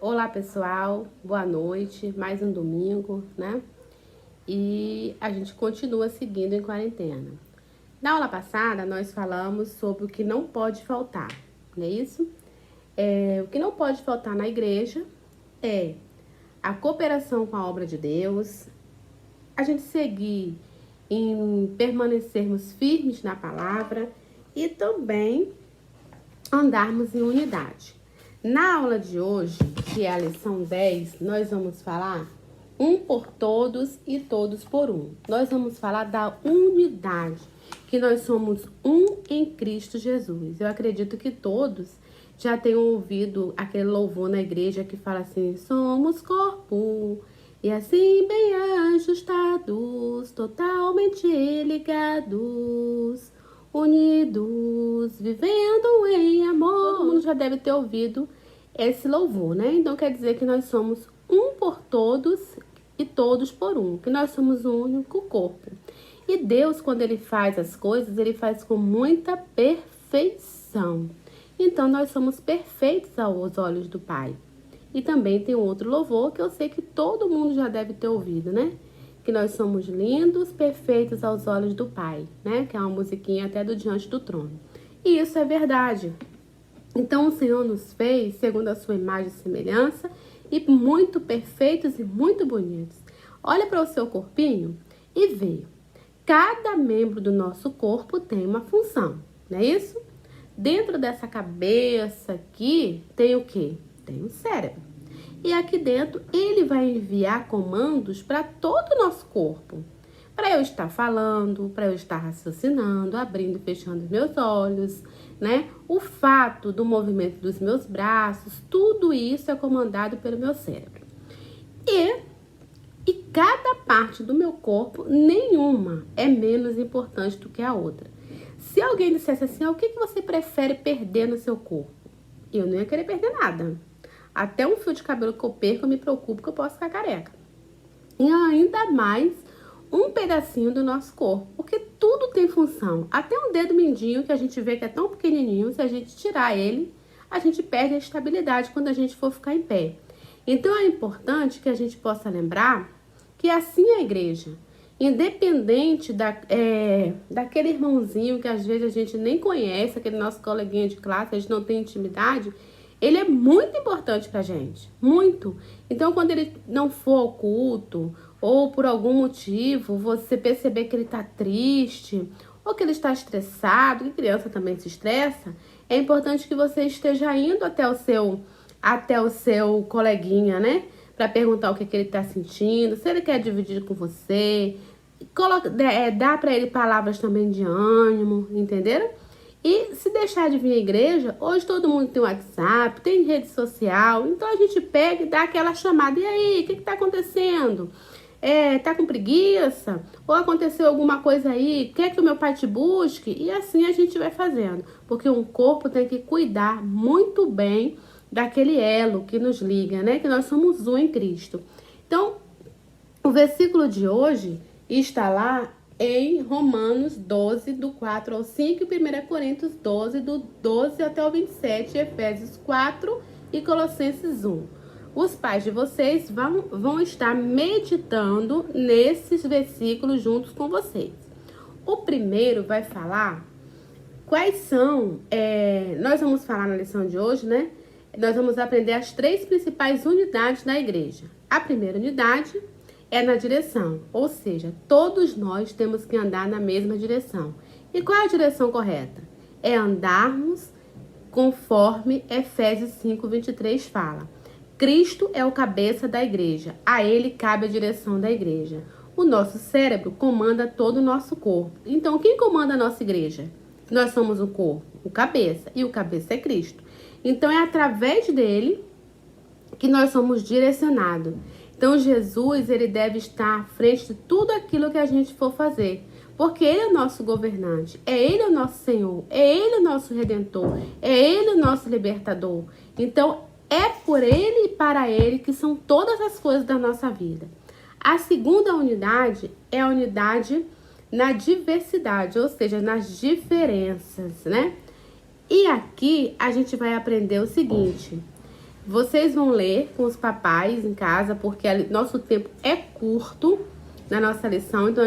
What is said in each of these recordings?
Olá pessoal, boa noite, mais um domingo, né? E a gente continua seguindo em quarentena. Na aula passada nós falamos sobre o que não pode faltar, não é isso? O que não pode faltar na igreja é a cooperação com a obra de Deus, a gente seguir em permanecermos firmes na palavra e também andarmos em unidade. Na aula de hoje, que é a lição 10, nós vamos falar um por todos e todos por um. Nós vamos falar da unidade, que nós somos um em Cristo Jesus. Eu acredito que todos já tenham ouvido aquele louvor na igreja que fala assim: somos corpo, e assim bem ajustados, totalmente ligados, unidos, vivendo em amor. Todo mundo já deve ter ouvido esse louvor, né? Então quer dizer que nós somos um por todos e todos por um, que nós somos um único corpo. E Deus, quando Ele faz as coisas, Ele faz com muita perfeição. Então nós somos perfeitos aos olhos do Pai. E também tem outro louvor que eu sei que todo mundo já deve ter ouvido, né? Que nós somos lindos, perfeitos aos olhos do Pai, né? Que é uma musiquinha até do Diante do Trono. E isso é verdade. Então o Senhor nos fez segundo a sua imagem e semelhança e muito perfeitos e muito bonitos. Olha para o seu corpinho e vê. Cada membro do nosso corpo tem uma função, não é isso? Dentro dessa cabeça aqui tem o quê? Tem o cérebro. E aqui dentro ele vai enviar comandos para todo o nosso corpo. Para eu estar falando, para eu estar raciocinando, abrindo e fechando meus olhos, né? O fato do movimento dos meus braços, tudo isso é comandado pelo meu cérebro. E cada parte do meu corpo, nenhuma é menos importante do que a outra. Se alguém dissesse assim, o que você prefere perder no seu corpo? Eu não ia querer perder nada. Até um fio de cabelo que eu perco, eu me preocupo que eu posso ficar careca. E ainda mais um pedacinho do nosso corpo, porque tudo tem função. Até um dedo mindinho que a gente vê que é tão pequenininho, se a gente tirar ele, a gente perde a estabilidade quando a gente for ficar em pé. Então é importante que a gente possa lembrar que assim é a igreja. Independente daquele irmãozinho que às vezes a gente nem conhece, aquele nosso coleguinha de classe, a gente não tem intimidade, ele é muito importante pra gente, muito. Então, quando ele não for ao culto, ou por algum motivo você perceber que ele tá triste, ou que ele está estressado, que criança também se estressa, é importante que você esteja indo até o seu coleguinha, né? Pra perguntar o que ele tá sentindo, se ele quer dividir com você, dá pra ele palavras também de ânimo, entenderam? E se deixar de vir à igreja, hoje todo mundo tem WhatsApp, tem rede social, então a gente pega e dá aquela chamada. E aí, o que tá acontecendo? Tá com preguiça? Ou aconteceu alguma coisa aí? Quer que o meu pai te busque? E assim a gente vai fazendo. Porque um corpo tem que cuidar muito bem daquele elo que nos liga, né? Que nós somos um em Cristo. Então, o versículo de hoje está lá em Romanos 12, do 4 ao 5, e 1 Coríntios 12, do 12 até o 27, Efésios 4 e Colossenses 1. Os pais de vocês vão estar meditando nesses versículos juntos com vocês. O primeiro vai falar quais são, nós vamos falar na lição de hoje, né? Nós vamos aprender as 3 principais unidades da igreja. A primeira unidade é na direção, ou seja, todos nós temos que andar na mesma direção. E qual é a direção correta? É andarmos conforme Efésios 5, 23 fala. Cristo é o cabeça da igreja, a ele cabe a direção da igreja. O nosso cérebro comanda todo o nosso corpo. Então, quem comanda a nossa igreja? Nós somos o corpo, o cabeça, e o cabeça é Cristo. Então, é através dele que nós somos direcionados. Então, Jesus, ele deve estar à frente de tudo aquilo que a gente for fazer. Porque ele é o nosso governante, é ele o nosso Senhor, é ele o nosso Redentor, é ele o nosso libertador. Então, é por ele e para ele que são todas as coisas da nossa vida. A segunda unidade é a unidade na diversidade, ou seja, nas diferenças, né? E aqui a gente vai aprender o seguinte: Vocês vão ler com os papais em casa, porque nosso tempo é curto na nossa lição, então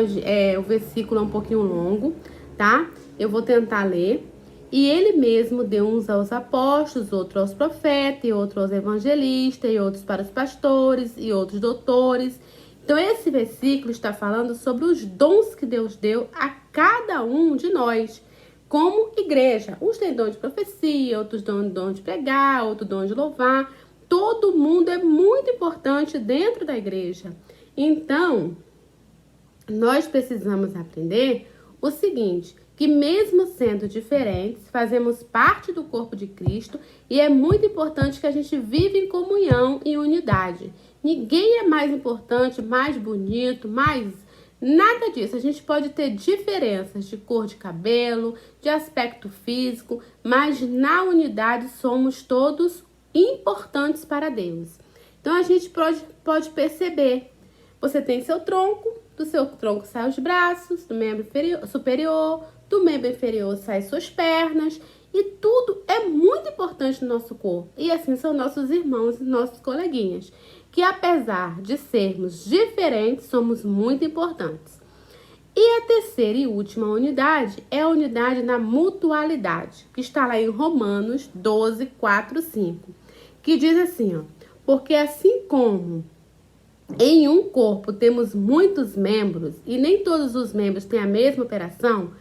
o versículo é um pouquinho longo, tá? Eu vou tentar ler. E ele mesmo deu uns aos apóstolos, outros aos profetas, e outros aos evangelistas, e outros para os pastores, e outros doutores. Então, esse versículo está falando sobre os dons que Deus deu a cada um de nós, como igreja. Uns têm dom de profecia, outros dom de pregar, outros dom de louvar. Todo mundo é muito importante dentro da igreja. Então, nós precisamos aprender o seguinte, que mesmo sendo diferentes, fazemos parte do corpo de Cristo e é muito importante que a gente viva em comunhão e unidade. Ninguém é mais importante, mais bonito, mais... Nada disso. A gente pode ter diferenças de cor de cabelo, de aspecto físico, mas na unidade somos todos importantes para Deus. Então a gente pode perceber. Você tem seu tronco, do seu tronco saem os braços, do membro superior, do membro inferior saem suas pernas, e tudo é muito importante no nosso corpo. E assim são nossos irmãos e nossos coleguinhas, que apesar de sermos diferentes, somos muito importantes. E a terceira e última unidade é a unidade na mutualidade, que está lá em Romanos 12, 4, 5, que diz assim, ó, porque assim como em um corpo temos muitos membros e nem todos os membros têm a mesma operação,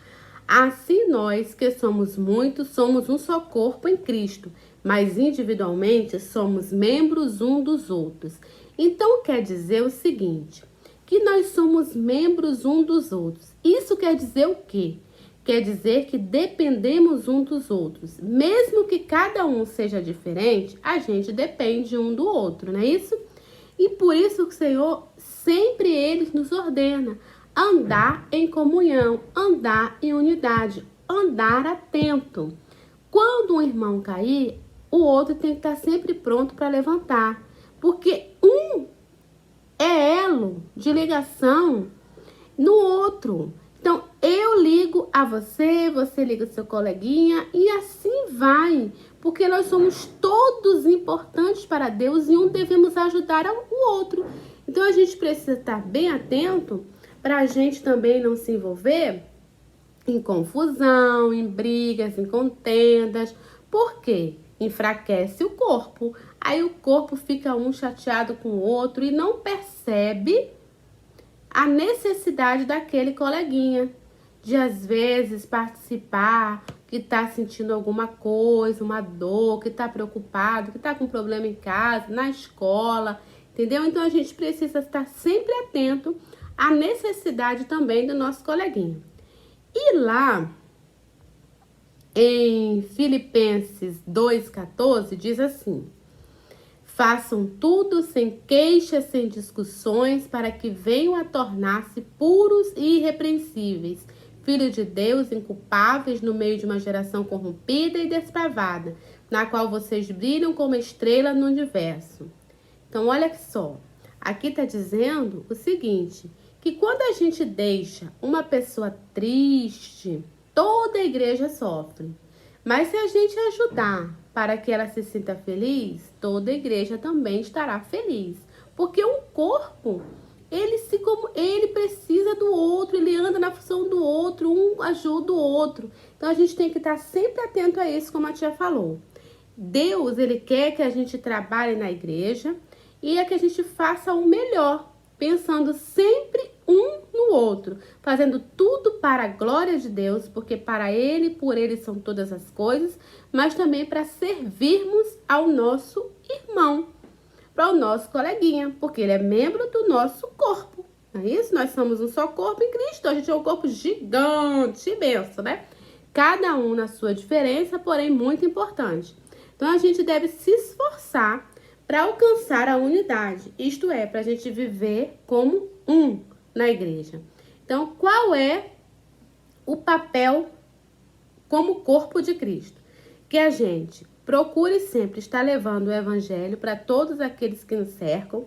assim nós que somos muitos somos um só corpo em Cristo, mas individualmente somos membros um dos outros. Então quer dizer o seguinte, que nós somos membros um dos outros. Isso quer dizer o quê? Quer dizer que dependemos um dos outros. Mesmo que cada um seja diferente, a gente depende um do outro, não é isso? E por isso que o Senhor sempre ele nos ordena andar em comunhão, andar em unidade, andar atento. Quando um irmão cair, o outro tem que estar sempre pronto para levantar, porque um é elo de ligação no outro. Então, eu ligo a você, você liga o seu coleguinha e assim vai. Porque nós somos todos importantes para Deus e um devemos ajudar o outro. Então, a gente precisa estar bem atento para a gente também não se envolver em confusão, em brigas, em contendas. Por quê? Enfraquece o corpo. Aí o corpo fica um chateado com o outro e não percebe a necessidade daquele coleguinha de às vezes participar, que está sentindo alguma coisa, uma dor, que está preocupado, que está com problema em casa, na escola, entendeu? Então a gente precisa estar sempre atento à necessidade também do nosso coleguinha. E lá em Filipenses 2,14 diz assim: façam tudo sem queixas, sem discussões, para que venham a tornar-se puros e irrepreensíveis, filhos de Deus, inculpáveis no meio de uma geração corrompida e depravada, na qual vocês brilham como estrela no universo. Então, olha só, aqui está dizendo o seguinte, que quando a gente deixa uma pessoa triste, toda a igreja sofre. Mas se a gente ajudar para que ela se sinta feliz, toda a igreja também estará feliz. Porque um corpo, ele precisa do outro, ele anda na função do outro, um ajuda o outro. Então a gente tem que estar sempre atento a isso, como a tia falou. Deus, ele quer que a gente trabalhe na igreja e é que a gente faça o melhor, pensando sempre um no outro, fazendo tudo para a glória de Deus, porque para Ele, por Ele são todas as coisas, mas também para servirmos ao nosso irmão, para o nosso coleguinha, porque ele é membro do nosso corpo, não é isso? Nós somos um só corpo em Cristo, a gente é um corpo gigante, imenso, né? Cada um na sua diferença, porém muito importante. Então a gente deve se esforçar para alcançar a unidade, isto é, para a gente viver como um na igreja. Então, qual é o papel como corpo de Cristo? Que a gente procure sempre estar levando o evangelho para todos aqueles que nos cercam,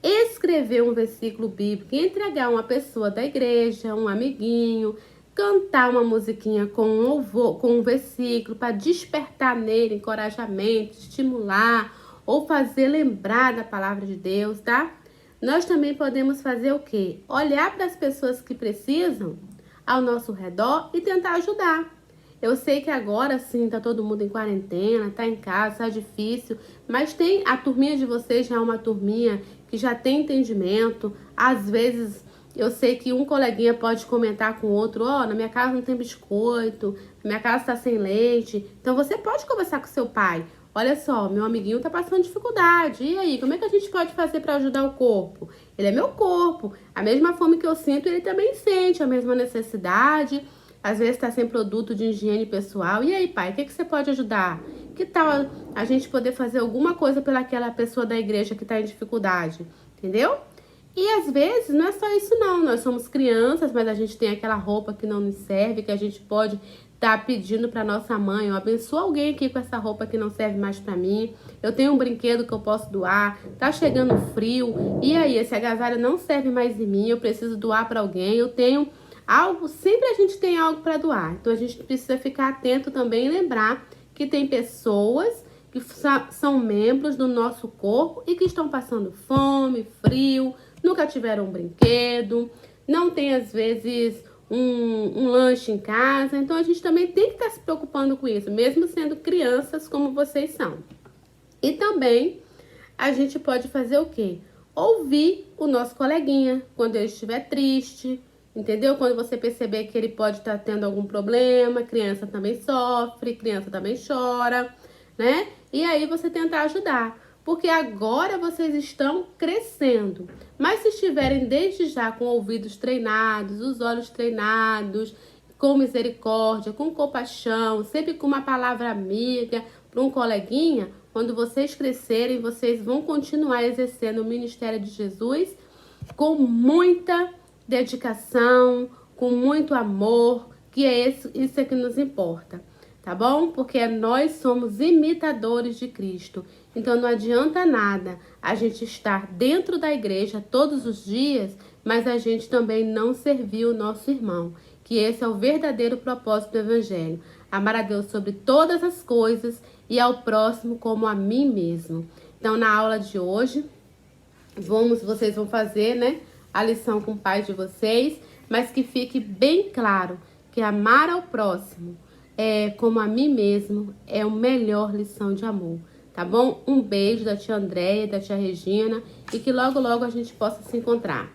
escrever um versículo bíblico e entregar uma pessoa da igreja, um amiguinho, cantar uma musiquinha com um versículo para despertar nele encorajamento, estimular, ou fazer lembrar da palavra de Deus, tá? Nós também podemos fazer o quê? Olhar para as pessoas que precisam ao nosso redor e tentar ajudar. Eu sei que agora sim tá todo mundo em quarentena, tá em casa, tá difícil, mas tem a turminha de vocês já é uma turminha que já tem entendimento. Às vezes eu sei que um coleguinha pode comentar com o outro, ó, na minha casa não tem biscoito, na minha casa tá sem leite. Então você pode conversar com seu pai. Olha só, meu amiguinho tá passando dificuldade. E aí, como é que a gente pode fazer para ajudar o corpo? Ele é meu corpo. A mesma fome que eu sinto, ele também sente. A mesma necessidade. Às vezes tá sem produto de higiene pessoal. E aí, pai, o que você pode ajudar? Que tal a gente poder fazer alguma coisa pelaquela pessoa da igreja que tá em dificuldade? Entendeu? E às vezes não é só isso não. Nós somos crianças, mas a gente tem aquela roupa que não nos serve, que a gente pode tá pedindo para nossa mãe, ó, abençoa alguém aqui com essa roupa que não serve mais para mim. Eu tenho um brinquedo que eu posso doar. Tá chegando frio. E aí, esse agasalho não serve mais em mim, eu preciso doar para alguém. Eu tenho algo, sempre a gente tem algo para doar. Então a gente precisa ficar atento também e lembrar que tem pessoas que são membros do nosso corpo e que estão passando fome, frio, nunca tiveram um brinquedo, não tem às vezes um lanche em casa. Então a gente também tem que estar se preocupando com isso, mesmo sendo crianças como vocês são. E também a gente pode fazer o quê? Ouvir o nosso coleguinha quando ele estiver triste, entendeu? Quando você perceber que ele pode estar tendo algum problema, criança também sofre, criança também chora, né? E aí você tentar ajudar. Porque agora vocês estão crescendo. Mas se estiverem desde já com ouvidos treinados, os olhos treinados, com misericórdia, com compaixão, sempre com uma palavra amiga para um coleguinha, quando vocês crescerem, vocês vão continuar exercendo o ministério de Jesus com muita dedicação, com muito amor, que é isso é que nos importa. Tá bom? Porque nós somos imitadores de Cristo. Então não adianta nada a gente estar dentro da igreja todos os dias, mas a gente também não servir o nosso irmão. Que esse é o verdadeiro propósito do Evangelho. Amar a Deus sobre todas as coisas e ao próximo como a mim mesmo. Então na aula de hoje, vocês vão fazer, né, a lição com o pai de vocês, mas que fique bem claro que amar ao próximo como a mim mesmo, é a melhor lição de amor, tá bom? Um beijo da tia Andréia, da tia Regina, e que logo, logo a gente possa se encontrar.